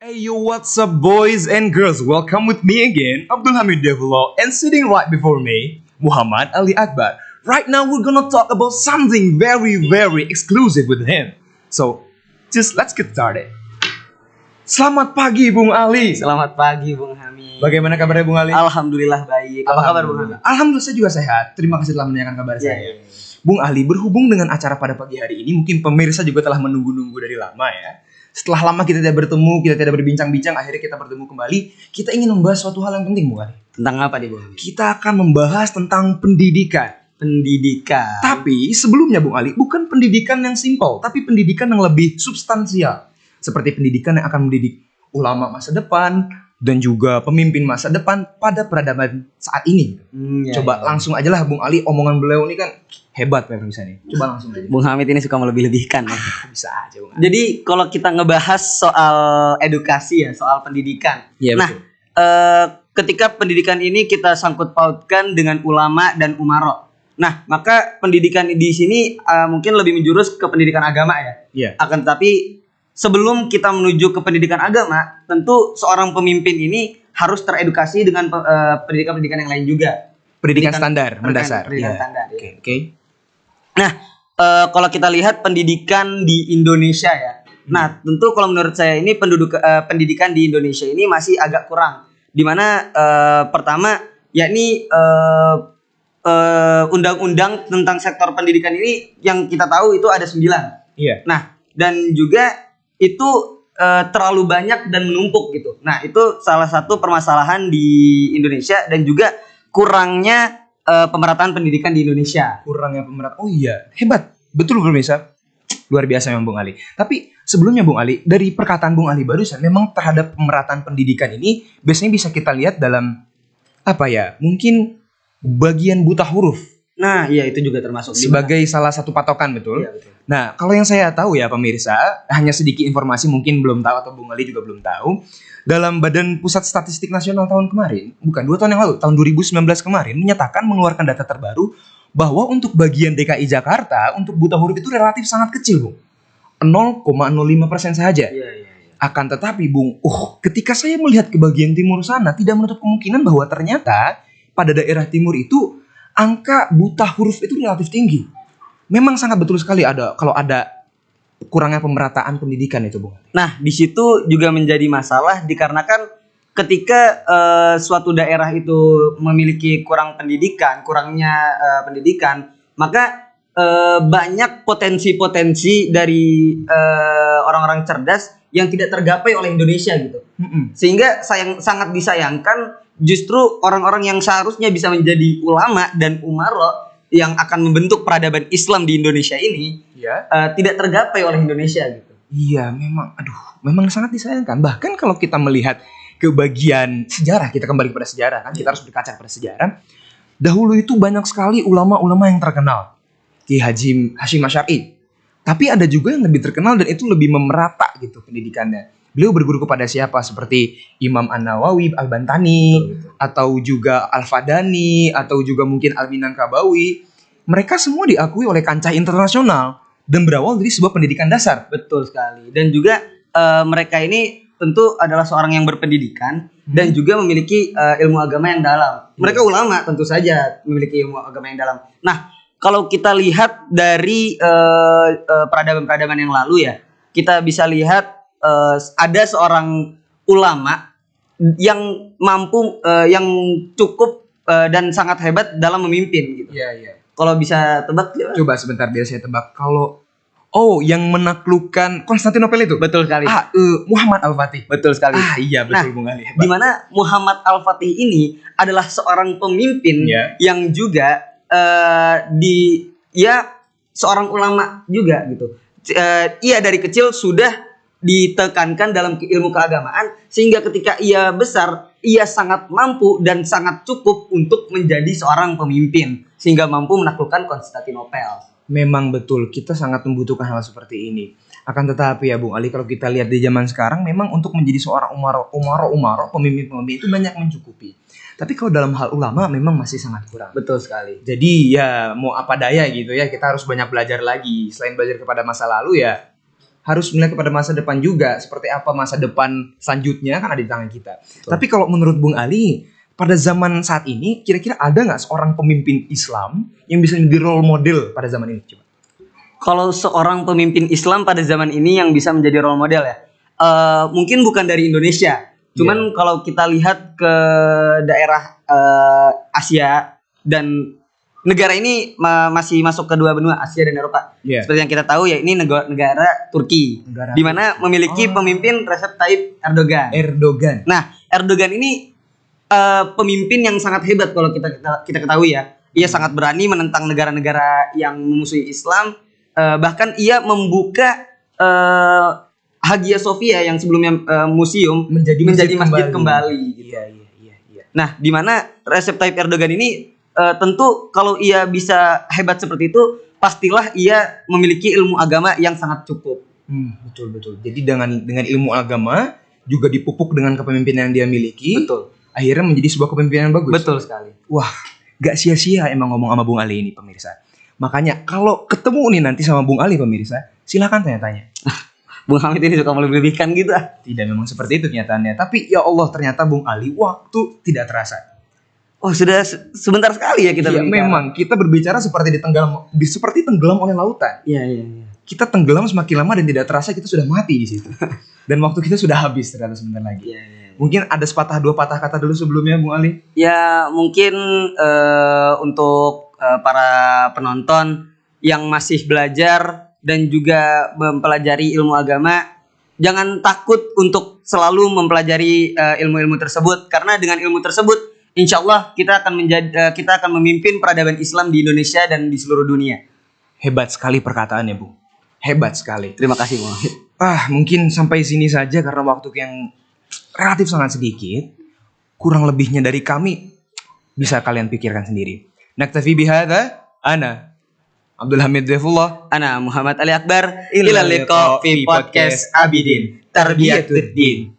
Hey yo, what's up boys and girls? Welcome with me again, Abdul Hamid Devulo, and sitting right before me, Muhammad Ali Akbar. Right now we're gonna talk about something very exclusive with him. So, just let's get started. Selamat pagi Bung Ali. Selamat pagi Bung Hamid. Bagaimana kabarnya Bung Ali? Alhamdulillah baik. Apa kabar Bung Hamid? Alhamdulillah saya juga sehat. Terima kasih telah menanyakan kabar saya. Bung Ali, berhubung dengan acara pada pagi hari ini, mungkin pemirsa juga telah menunggu-nunggu dari lama ya. Setelah lama kita tidak bertemu, kita tidak berbincang-bincang, akhirnya kita bertemu kembali. Kita ingin membahas suatu hal yang penting, Bung Ali. Tentang apa nih Bung Hamid? Kita akan membahas tentang pendidikan. Pendidikan. Tapi sebelumnya Bung Ali, bukan pendidikan yang simpel, tapi pendidikan yang lebih substansial. Seperti pendidikan yang akan mendidik ulama masa depan dan juga pemimpin masa depan pada peradaban saat ini. Coba langsung aja lah Bung Ali, omongan beliau ini kan hebat pemirsa nih. Coba langsung aja. Bung Hamid ini suka melebih-lebihkan ya. Bisa aja Bung Ali. Jadi kalau kita ngebahas soal edukasi ya, soal pendidikan. Iya, nah, ketika pendidikan ini kita sangkut pautkan dengan ulama dan umaro. Nah, maka pendidikan di sini mungkin lebih menjurus ke pendidikan agama ya. Iya. Akan tetapi sebelum kita menuju ke pendidikan agama, tentu seorang pemimpin ini harus teredukasi dengan pendidikan-pendidikan yang lain juga. Pendidikan standar, mendasar. Pendidikan Iya. standar. Ya. Oke. Nah, kalau kita lihat pendidikan di Indonesia ya. Nah, tentu kalau menurut saya ini pendidikan di Indonesia ini masih agak kurang. Dimana pertama yakni undang-undang tentang sektor pendidikan ini yang kita tahu itu ada 9. Iya. Nah, dan juga itu terlalu banyak dan menumpuk gitu. Nah, itu salah satu permasalahan di Indonesia dan juga kurangnya pemerataan pendidikan di Indonesia. Kurangnya pemerataan. Oh iya, hebat. Betul pemirsa. Luar biasa memang Bung Ali. Tapi sebelumnya Bung Ali, dari perkataan Bung Ali barusan, memang terhadap pemerataan pendidikan ini biasanya bisa kita lihat dalam apa ya? Mungkin bagian buta huruf. Nah, iya itu juga termasuk Sebagai salah satu patokan, betul? Iya, betul. Nah, kalau yang saya tahu ya pemirsa, hanya sedikit informasi mungkin belum tahu atau Bung Ali juga belum tahu. Dalam Badan Pusat Statistik Nasional tahun kemarin, bukan 2 tahun yang lalu, tahun 2019 kemarin, menyatakan mengeluarkan data terbaru bahwa untuk bagian DKI Jakarta, untuk buta huruf itu relatif sangat kecil, Bung. 0,05% saja. Iya. Akan tetapi, Bung, ketika saya melihat ke bagian timur sana, tidak menutup kemungkinan bahwa ternyata pada daerah timur itu angka buta huruf itu relatif tinggi. Memang sangat betul sekali kalau ada kurangnya pemerataan pendidikan itu, Bung. Nah, di situ juga menjadi masalah dikarenakan ketika suatu daerah itu memiliki kurangnya pendidikan, maka banyak potensi-potensi dari orang-orang cerdas yang tidak tergapai oleh Indonesia gitu. Sehingga sangat disayangkan justru orang-orang yang seharusnya bisa menjadi ulama dan umaro yang akan membentuk peradaban Islam di Indonesia ini tidak tergapai oleh Indonesia gitu. Iya, memang sangat disayangkan. Bahkan kalau kita melihat ke bagian sejarah, kita kembali kepada sejarah kan, kita harus berkaca pada sejarah. Dahulu itu banyak sekali ulama-ulama yang terkenal. Ki Hasyim Asy'ari. Tapi ada juga yang lebih terkenal dan itu lebih memerata gitu pendidikannya. Beliau berguru kepada siapa? Seperti Imam An-Nawawi, Al-Bantani, atau juga Al-Fadani, atau juga mungkin Al-Minangkabawi. Mereka semua diakui oleh kancah internasional dan berawal dari sebuah pendidikan dasar. Betul sekali. Dan juga mereka ini tentu adalah seorang yang berpendidikan dan juga memiliki ilmu agama yang dalam. Mereka ulama tentu saja memiliki ilmu agama yang dalam. Nah, kalau kita lihat dari peradaban-peradaban yang lalu ya, kita bisa lihat ada seorang ulama yang mampu, yang cukup dan sangat hebat dalam memimpin gitu. Iya. Kalau bisa tebak, coba sebentar biar saya tebak. Yang menaklukkan Konstantinopel itu. Betul sekali. Muhammad Al-Fatih. Betul sekali. Iya betul Nah, Bung Ali. di mana Muhammad Al-Fatih ini adalah seorang pemimpin yang juga seorang ulama juga gitu. Ia dari kecil sudah ditekankan dalam ilmu keagamaan sehingga ketika ia besar ia sangat mampu dan sangat cukup untuk menjadi seorang pemimpin sehingga mampu menaklukkan Konstantinopel. Memang betul kita sangat membutuhkan hal seperti ini. Akan tetapi ya Bung Ali, kalau kita lihat di zaman sekarang memang untuk menjadi seorang umaro pemimpin itu banyak mencukupi. Tapi kalau dalam hal ulama memang masih sangat kurang. Betul sekali. Jadi ya mau apa daya gitu ya, kita harus banyak belajar lagi. Selain belajar kepada masa lalu ya harus melihat kepada masa depan juga. Seperti apa masa depan selanjutnya kan ada di tangan kita. Tapi kalau menurut Bung Ali, pada zaman saat ini kira-kira ada nggak seorang pemimpin Islam yang bisa menjadi role model pada zaman ini? Coba. Kalau seorang pemimpin Islam pada zaman ini yang bisa menjadi role model ya, mungkin bukan dari Indonesia. Cuman kalau kita lihat ke daerah Asia dan negara ini masih masuk ke dua benua, Asia dan Eropa. Seperti yang kita tahu ya, ini negara Turki, di mana memiliki pemimpin Recep Tayyip Erdogan. Nah, Erdogan ini pemimpin yang sangat hebat kalau kita ketahui ya. Ia sangat berani menentang negara-negara yang memusuhi Islam. Bahkan ia membuka Hagia Sophia yang sebelumnya museum menjadi masjid kembali. Iya. Nah, di mana Recep Tayyip Erdogan ini tentu kalau ia bisa hebat seperti itu, pastilah ia memiliki ilmu agama yang sangat cukup. Betul. Jadi dengan ilmu agama juga dipupuk dengan kepemimpinan yang dia miliki. Betul. Akhirnya menjadi sebuah kepemimpinan yang bagus. Betul sekali. Wah, gak sia-sia emang ngomong sama Bung Ali ini, pemirsa. Makanya kalau ketemu nih nanti sama Bung Ali, pemirsa, silakan tanya-tanya. Bung Hamid ini suka melebih-lebihkan gitu. Tidak, memang seperti itu kenyataannya. Tapi ya Allah, ternyata Bung Ali waktu tidak terasa. Oh, sudah sebentar sekali ya kita berbicara. Memang kita berbicara seperti tenggelam oleh lautan. Iya. Kita tenggelam semakin lama dan tidak terasa kita sudah mati di situ. Dan waktu kita sudah habis ternyata sebentar lagi. Iya. Mungkin ada dua patah kata dulu sebelumnya, Bung Ali. Ya, mungkin untuk para penonton yang masih belajar dan juga mempelajari ilmu agama, jangan takut untuk selalu mempelajari ilmu-ilmu tersebut, karena dengan ilmu tersebut insya Allah kita akan memimpin peradaban Islam di Indonesia dan di seluruh dunia. Hebat sekali perkataannya, Bu. Hebat sekali. Terima kasih, Bu. Mungkin sampai sini saja karena waktu yang relatif sangat sedikit. Kurang lebihnya dari kami bisa kalian pikirkan sendiri. Naktafi bihadza, ana Abdul Hamid Zaifullah, ana Muhammad Ali Akbar, ila liqa fi podcast Abidin Tarbiyatuddin.